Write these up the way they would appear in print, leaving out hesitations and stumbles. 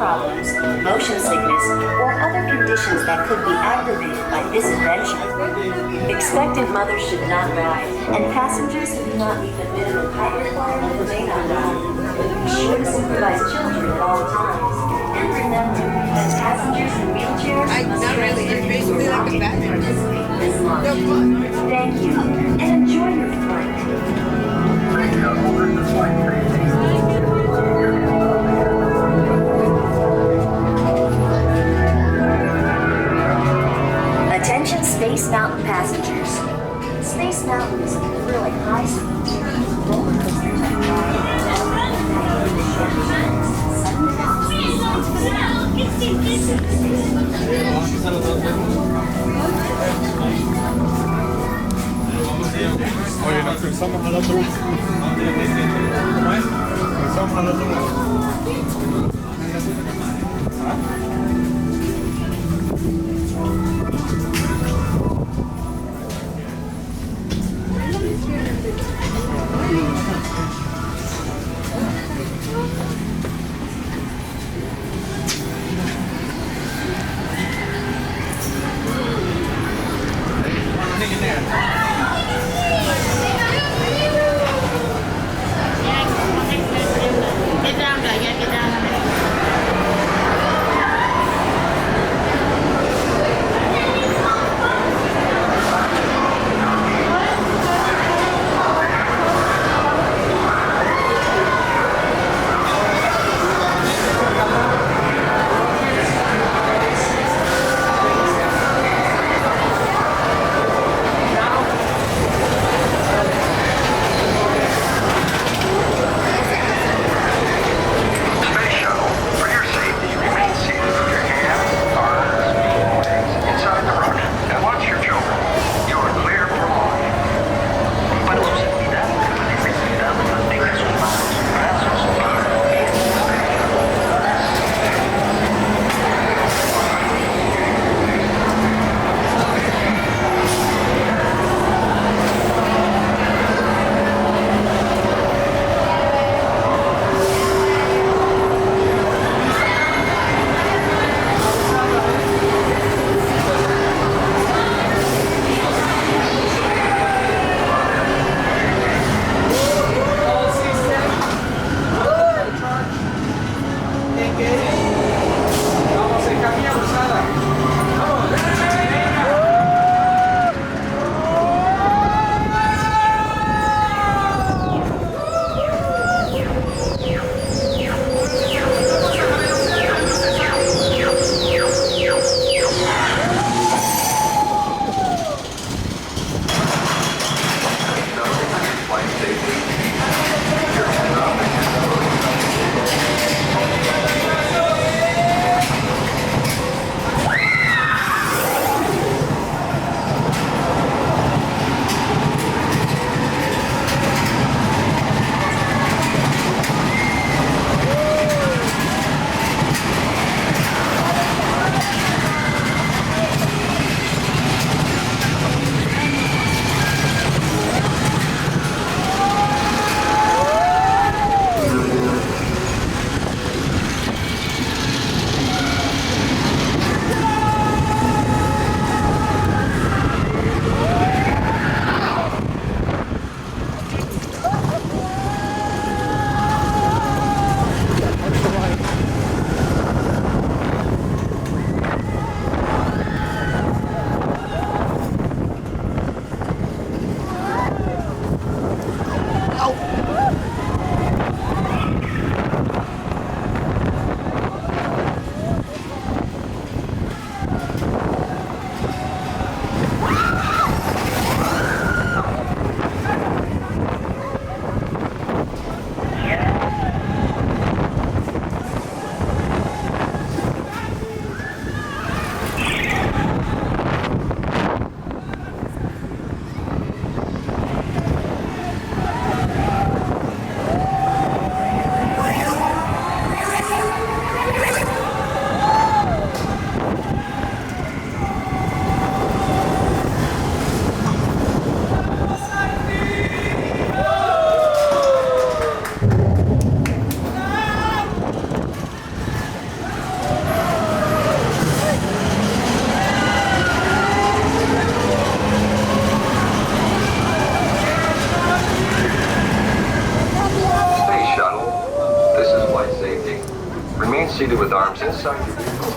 problems, motion sickness, or other conditions that could be aggravated by this adventure. Expectant mothers should not ride, and passengers who do not meet the minimum height requirement may not ride. Be sure to supervise children at all times. And remember that passengers in wheelchairs must transfer to a lounge to participate in this launch. Thank you, and enjoy your flight. Attention Space Mountain passengers. Space Mountain is a thrilling high-speed roller coaster type ride. Oye, nos cruzamos al otro. Cruzamos al otro lado. Get down there, yeah, get down there. remain seated with arms inside your vehicle.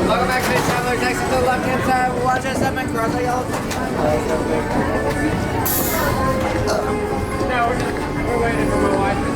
Welcome back to the Traveler's Exit to the left-hand side. Watch us up and cross the yellow. No, we're waiting for my wife and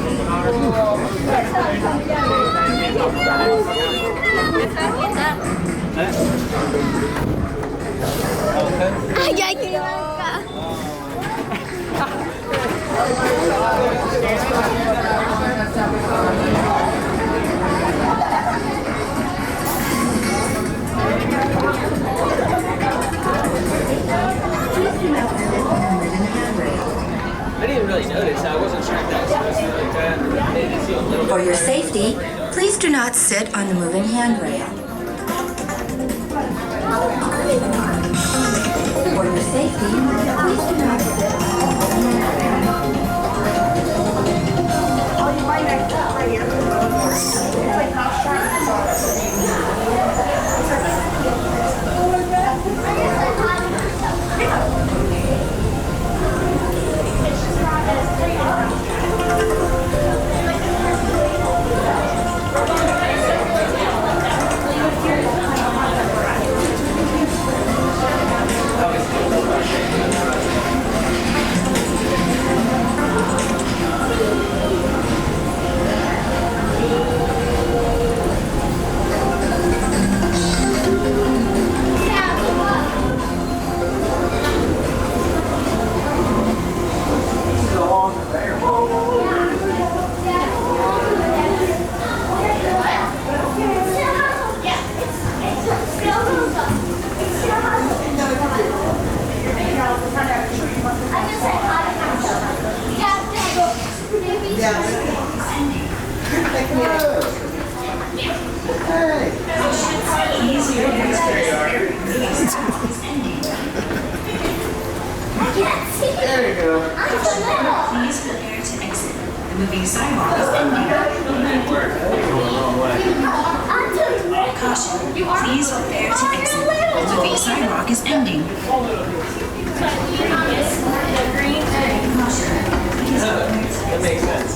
I didn't really notice. I wasn't sure if that was supposed to be like that. I didn't see a little bit. For your safety, please do not sit on the moving handrail. For your safety, please do not sit on the moving handrail. Please prepare to exit. The moving sidewalk is ending. Caution, please prepare to exit. The moving sidewalk is ending. That makes sense.